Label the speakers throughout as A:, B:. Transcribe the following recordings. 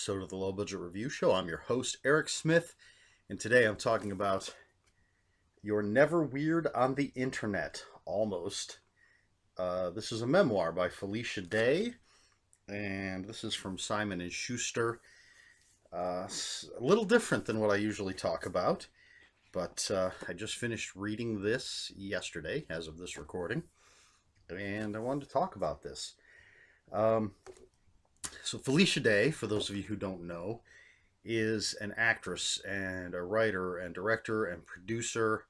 A: episode of the Low Budget Review Show. I'm your host, Eric Smith, and today I'm talking about You're Never Weird on the Internet, almost. This is a memoir by Felicia Day, and this is from Simon & Schuster. A little different than what I usually talk about, but I just finished reading this yesterday, as of this recording, and I wanted to talk about this. So Felicia Day, for those of you who don't know, is an actress and a writer and director and producer.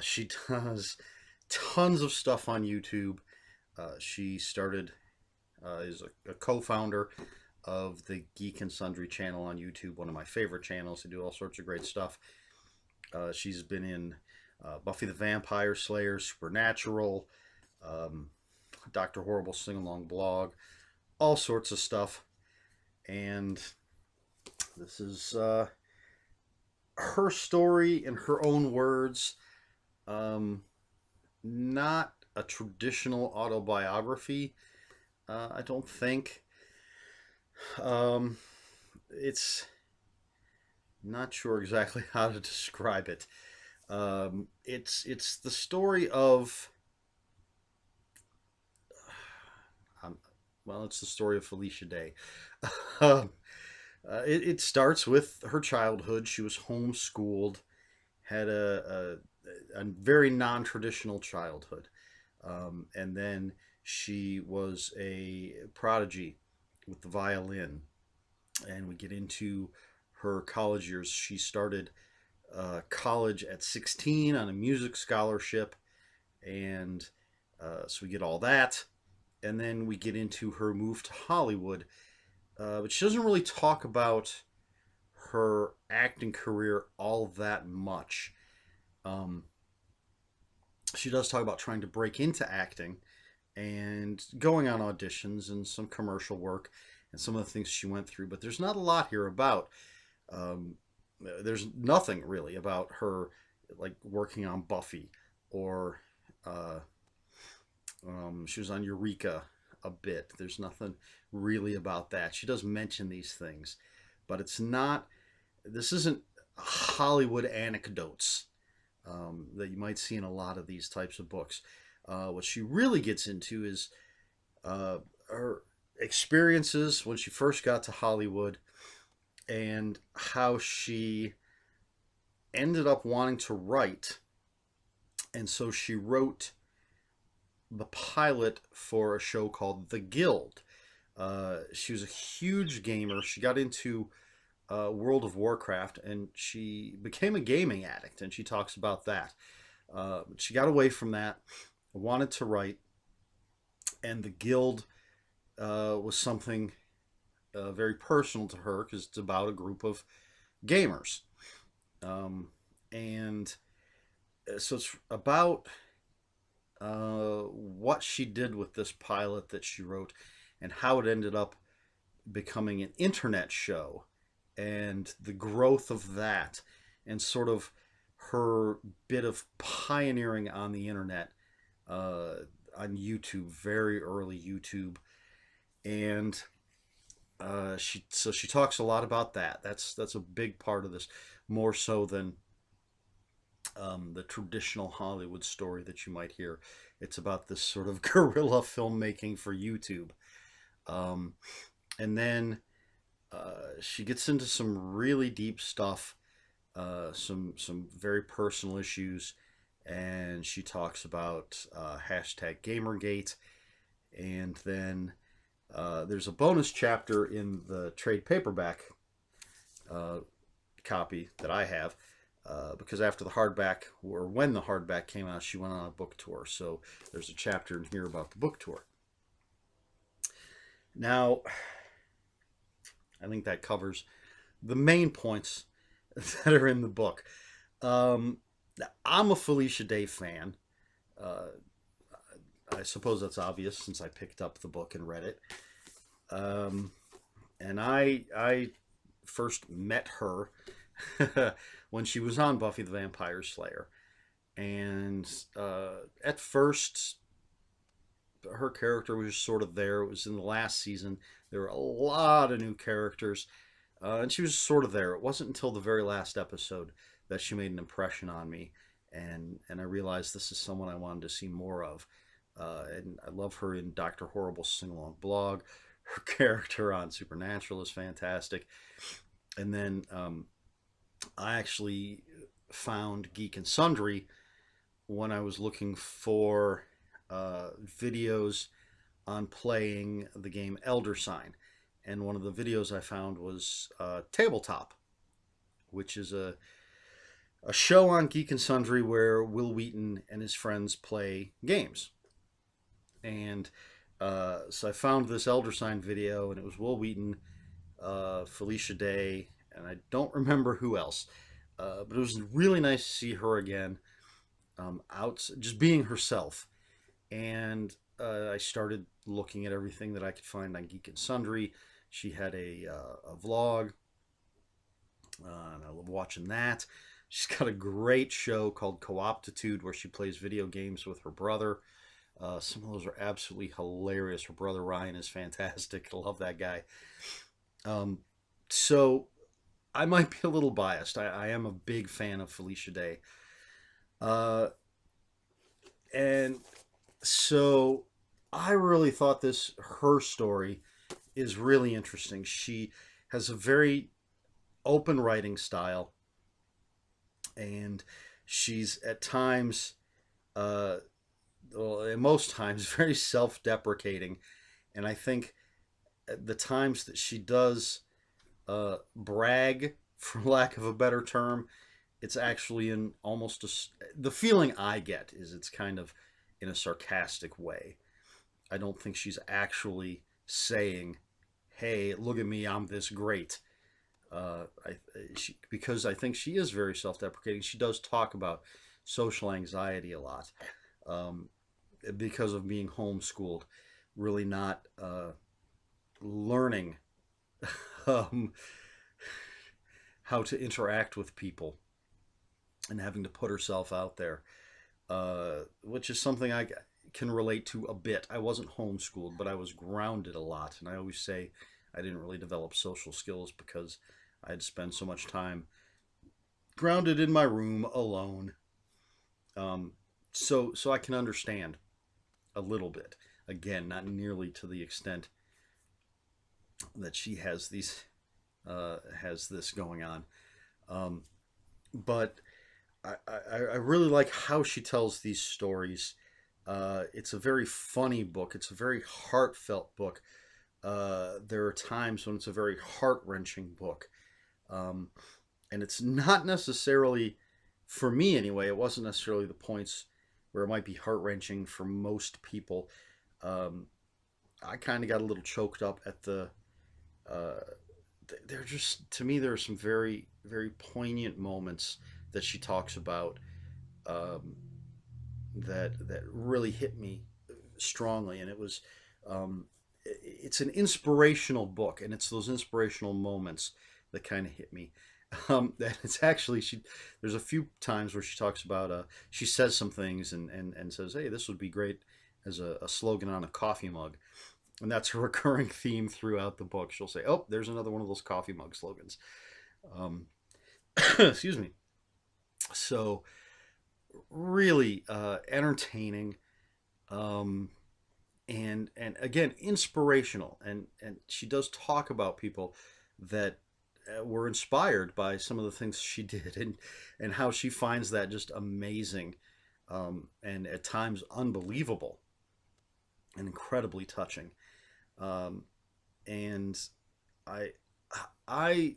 A: She does tons of stuff on YouTube. She is a co-founder of the Geek and Sundry channel on YouTube, one of my favorite channels. They do all sorts of great stuff. She's been in Buffy the Vampire Slayer, Supernatural, Dr. Horrible Sing-Along blog, all sorts of stuff. And this is her story in her own words. Not a traditional autobiography, I don't think. It's not sure exactly how to describe it. It's the story of it's the story of Felicia Day. It starts with her childhood. She was homeschooled, had a very non-traditional childhood, and then she was a prodigy with the violin. And we get into her college years. She started college at 16 on a music scholarship, and so we get all that. And then we get into her move to Hollywood. But she doesn't really talk about her acting career all that much. She does talk about trying to break into acting and going on auditions and some commercial work and some of the things she went through. But there's not a lot here about. There's nothing really about her like working on Buffy or she was on Eureka a bit. There's nothing really about that. She does mention these things, but this isn't Hollywood anecdotes that you might see in a lot of these types of books. What she really gets into is her experiences when she first got to Hollywood and how she ended up wanting to write. And so she wrote the pilot for a show called The Guild. She was a huge gamer. She got into World of Warcraft and she became a gaming addict, and she talks about that. She got away from that, wanted to write, and The Guild was something very personal to her because it's about a group of gamers. And so it's about what she did with this pilot that she wrote and how it ended up becoming an internet show and the growth of that and sort of her bit of pioneering on the internet on YouTube, very early YouTube. And she talks a lot about that. That's a big part of this, more so than the traditional Hollywood story that you might hear. It's about this sort of guerrilla filmmaking for YouTube. And then she gets into some really deep stuff, some very personal issues, and she talks about hashtag Gamergate. And then there's a bonus chapter in the trade paperback copy that I have. Because after the hardback, or when the hardback came out, she went on a book tour. So there's a chapter in here about the book tour. Now, I think that covers the main points that are in the book. I'm a Felicia Day fan. I suppose that's obvious since I picked up the book and read it. And I first met her when she was on Buffy the Vampire Slayer. And at first, her character was just sort of there. It was in the last season. There were a lot of new characters, and she was sort of there. It wasn't until the very last episode that she made an impression on me, and I realized this is someone I wanted to see more of. And I love her in Doctor Horrible's sing along blog. Her character on Supernatural is fantastic. And then I actually found Geek and Sundry when I was looking for videos on playing the game Elder Sign. And one of the videos I found was Tabletop, which is a show on Geek and Sundry where Will Wheaton and his friends play games. And so I found this Elder Sign video, and it was Will Wheaton, Felicia Day, and I don't remember who else. But it was really nice to see her again, out just being herself. And I started looking at everything that I could find on Geek and Sundry. She had a vlog, and I love watching that. She's got a great show called Co-optitude where she plays video games with her brother. Some of those are absolutely hilarious. Her brother Ryan is fantastic. I love that guy. So I might be a little biased. I am a big fan of Felicia Day. And so I really thought her story is really interesting. She has a very open writing style, and she's at times, well, most times, very self-deprecating. And I think at the times that she does brag, for lack of a better term, it's actually in almost the feeling I get is it's kind of in a sarcastic way. I don't think she's actually saying, "Hey, look at me, I'm this great." Because I think she is very self-deprecating. She does talk about social anxiety a lot, because of being homeschooled, really not learning um, how to interact with people, and having to put herself out there, which is something I can relate to a bit. I wasn't homeschooled, but I was grounded a lot, and I always say I didn't really develop social skills because I had spent so much time grounded in my room alone. So I can understand a little bit. Again, not nearly to the extent that she has this going on. But I really like how she tells these stories. It's a very funny book. It's a very heartfelt book. There are times when it's a very heart-wrenching book. And it's not necessarily, for me anyway, it wasn't necessarily the points where it might be heart-wrenching for most people. I kind of got a little choked up at uh, they're just, to me, there are some very, very poignant moments that she talks about, um, that really hit me strongly. And it's an inspirational book, and it's those inspirational moments that kind of hit me. That it's actually, there's a few times where she talks about, she says some things, and says, "Hey, this would be great as a slogan on a coffee mug." And that's a recurring theme throughout the book. She'll say, "Oh, there's another one of those coffee mug slogans." Um, excuse me. So really entertaining, um, and again inspirational. And she does talk about people that were inspired by some of the things she did, and how she finds that just amazing, and at times unbelievable and incredibly touching. Um, and I I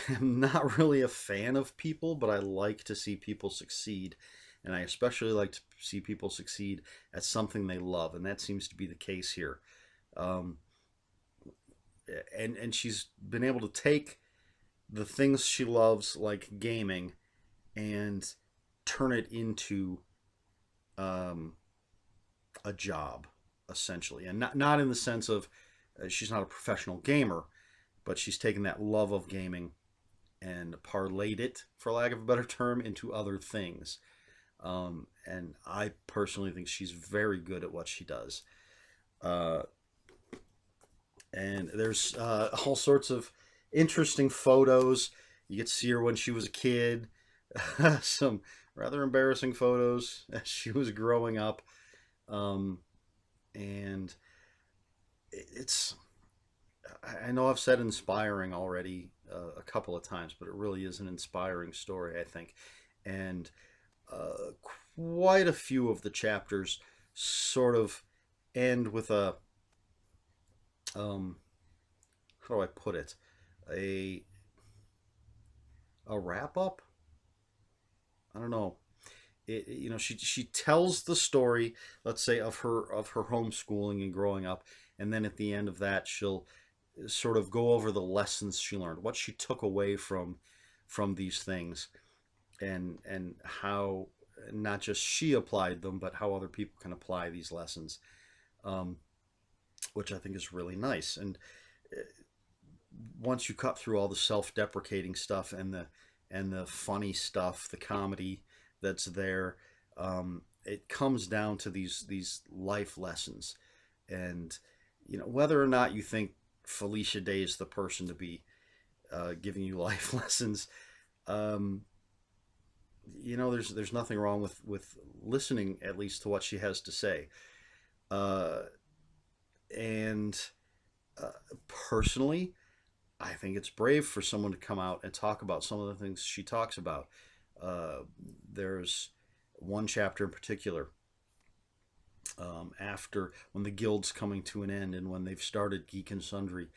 A: am not really a fan of people, but I like to see people succeed. And I especially like to see people succeed at something they love, and that seems to be the case here. Um, and she's been able to take the things she loves, like gaming, and turn it into, um, a job, essentially. And not in the sense of, she's not a professional gamer, but she's taken that love of gaming and parlayed it, for lack of a better term, into other things. And I personally think she's very good at what she does. Uh, and there's all sorts of interesting photos. You get to see her when she was a kid, some rather embarrassing photos as she was growing up. Um, and it's, I know I've said inspiring already a couple of times, but it really is an inspiring story, I think. And uh, quite a few of the chapters sort of end with um, how do I put it? A a wrap up. I don't know. She tells the story, let's say, of her homeschooling and growing up, and then at the end of that, she'll sort of go over the lessons she learned, what she took away from these things, and how not just she applied them, but how other people can apply these lessons, um, which I think is really nice. And uh, once you cut through all the self-deprecating stuff and the funny stuff, the comedy that's there, it comes down to these life lessons, and whether or not you think Felicia Day is the person to be giving you life lessons, um, there's nothing wrong with listening at least to what she has to say. Uh, and uh, Personally, I think it's brave for someone to come out and talk about some of the things she talks about. Uh, there's one chapter in particular, after when the guild's coming to an end and when they've started Geek and Sundry,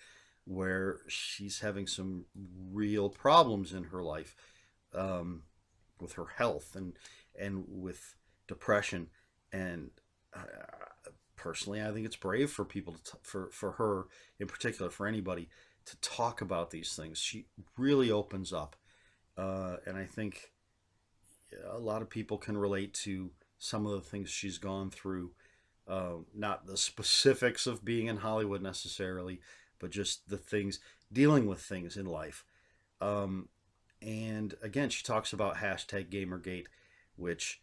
A: where she's having some real problems in her life, um, with her health and with depression. And personally, I think it's brave for people for her in particular, for anybody to talk about these things. She really opens up, and I think a lot of people can relate to some of the things she's gone through. Not the specifics of being in Hollywood necessarily, but just the things, dealing with things in life. Um, and again, she talks about hashtag Gamergate, which,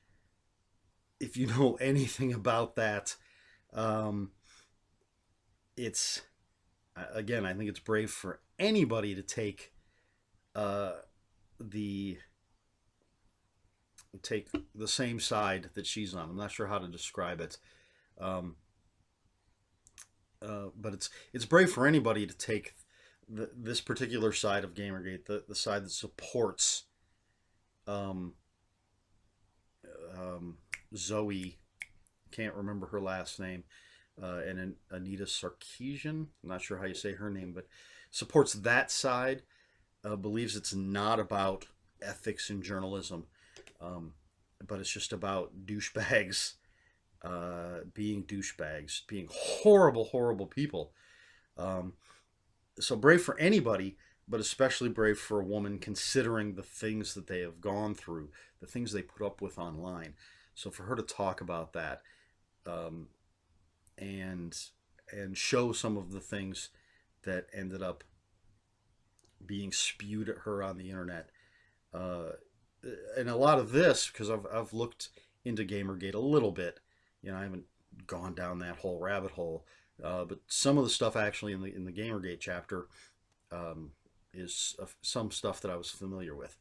A: if you know anything about that, um, it's again, I think it's brave for anybody to uh, the take the same side that she's on. I'm not sure how to describe it, um, but it's brave for anybody to take this particular side of Gamergate, the side that supports um, um, Zoe. Can't remember her last name, and Anita Sarkeesian. I'm not sure how you say her name, but supports that side. Believes it's not about ethics in journalism, um, but it's just about douchebags being douchebags, being horrible, horrible people. Um, so brave for anybody, but especially brave for a woman considering the things that they have gone through, the things they put up with online. So for her to talk about that, um, and and show some of the things that ended up being spewed at her on the internet, uh, and a lot of this because I've looked into Gamergate a little bit. I haven't gone down that whole rabbit hole, but some of the stuff actually in the Gamergate chapter, um, is some stuff that I was familiar with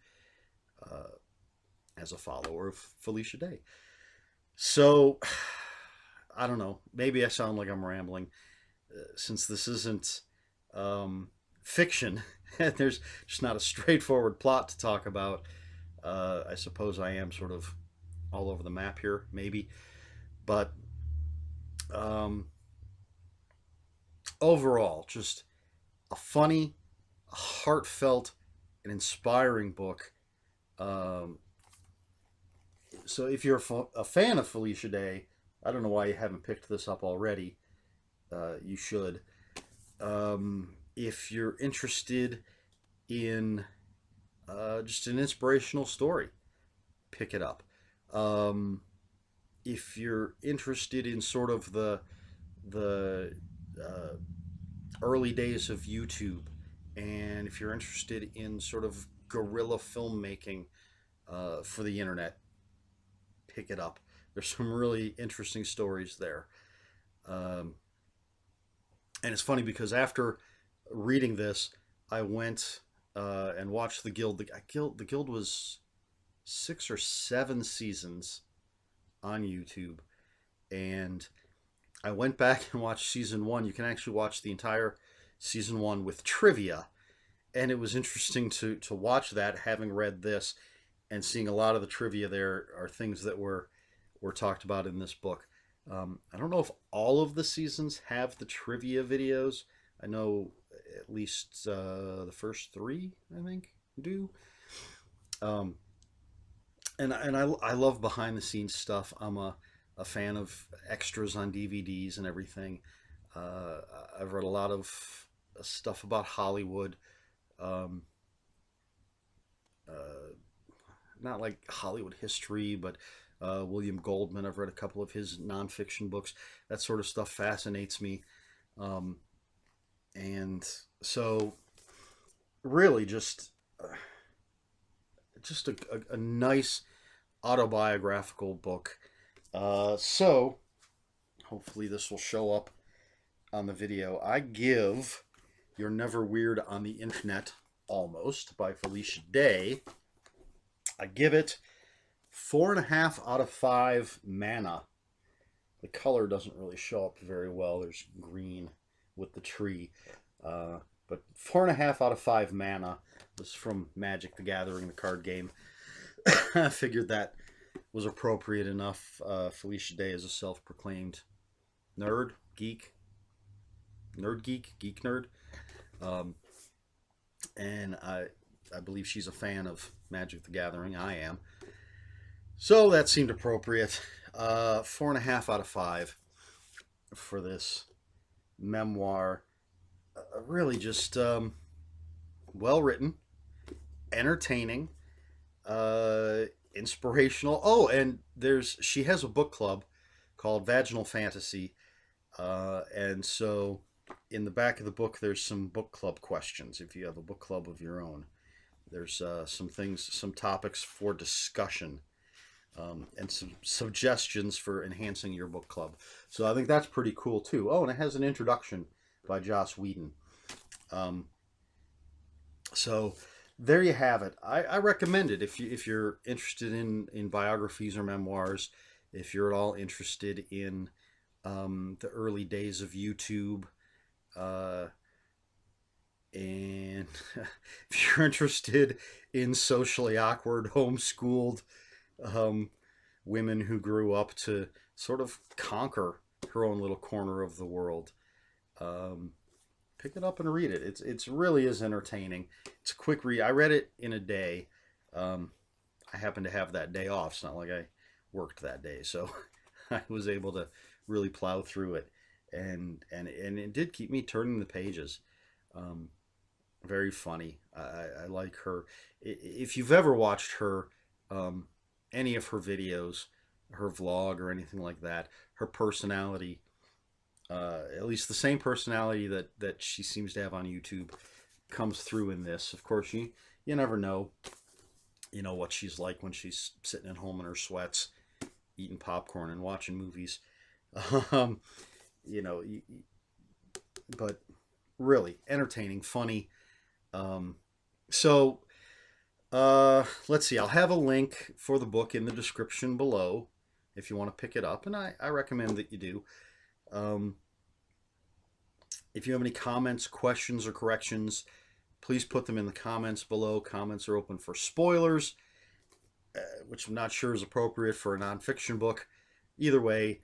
A: uh, as a follower of Felicia Day. So I don't know. Maybe I sound like I'm rambling, since this isn't fiction. There's just not a straightforward plot to talk about. I suppose I am sort of all over the map here, maybe. But um, overall, just a funny, heartfelt, and inspiring book. Um, so if you're a fan of Felicia Day, I don't know why you haven't picked this up already. You should. If you're interested in just an inspirational story, pick it up. Um, if you're interested in sort of the uh, early days of YouTube, and if you're interested in sort of guerrilla filmmaking for the internet, pick it up. There's some really interesting stories there. Um, and it's funny because after reading this, I went and watched the Guild. The Guild was 6 or 7 seasons on YouTube, and I went back and watched season one. You can actually watch the entire season one with trivia, and it was interesting to watch that, having read this and seeing a lot of the trivia there are things that were talked about in this book. I don't know if all of the seasons have the trivia videos. I know at least the first three, I think, do. Um, and I love behind the scenes stuff. I'm a fan of extras on DVDs and everything. Uh, I've read a lot of stuff about Hollywood. Um, uh, Not like Hollywood history, but William Goldman. I've read a couple of his nonfiction books. That sort of stuff fascinates me. Um, and so, really, just a nice autobiographical book. So, hopefully, this will show up on the video. I give You're Never Weird on the Internet, Almost, by Felicia Day. I give it 4.5 out of 5 mana. The color doesn't really show up very well. There's green with the tree. But 4.5 out of 5 mana. This is from Magic the Gathering, the card game. I figured that was appropriate enough. Felicia Day is a self-proclaimed nerd, geek, geek nerd. Um, and I believe she's a fan of Magic the Gathering. I am. So that seemed appropriate. 4.5 out of 5 for this memoir. Really just well written, entertaining, inspirational. Oh, and she has a book club called Vaginal Fantasy. And so in the back of the book, there's some book club questions if you have a book club of your own. There's some topics for discussion, and some suggestions for enhancing your book club. So I think that's pretty cool too. Oh, and it has an introduction by Joss Whedon. So there you have it. I recommend it if you're interested in biographies or memoirs. If you're at all interested in the early days of YouTube. And if you're interested in socially awkward, homeschooled women who grew up to sort of conquer her own little corner of the world, pick it up and read it. It's really is entertaining. It's a quick read. I read it in a day. I happened to have that day off. It's not like I worked that day, so I was able to really plow through it, and it did keep me turning the pages. Very funny. I like her. If you've ever watched her, any of her videos, her vlog or anything like that, her personality, at least the same personality that she seems to have on YouTube, comes through in this. Of course, you never know, what she's like when she's sitting at home in her sweats, eating popcorn and watching movies. Um, you know, but really entertaining, funny. So let's see. I'll have a link for the book in the description below if you want to pick it up, and I recommend that you do. If you have any comments, questions, or corrections, please put them in the comments below. Comments are open for spoilers, which I'm not sure is appropriate for a nonfiction book. Either way,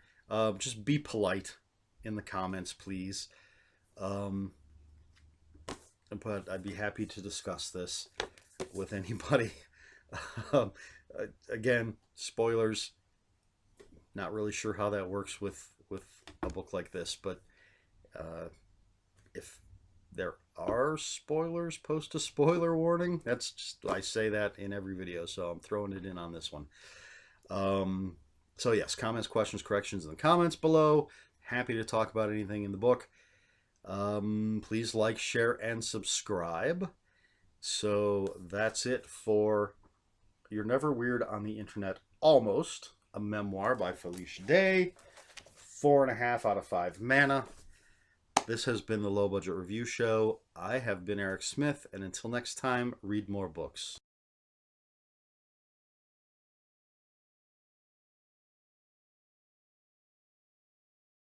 A: just be polite in the comments, please. But I'd be happy to discuss this with anybody. um, Again, spoilers. Not really sure how that works with a book like this, but if there are spoilers, post a spoiler warning. That's just, I say that in every video, so I'm throwing it in on this one. So yes, comments, questions, corrections in the comments below. Happy to talk about anything in the book. Please like, share, and subscribe. So that's it for You're Never Weird on the Internet, almost. a memoir by Felicia Day. 4.5 out of 5 mana. This has been the Low Budget Review Show. I have been Eric Smith, and until next time, read more books.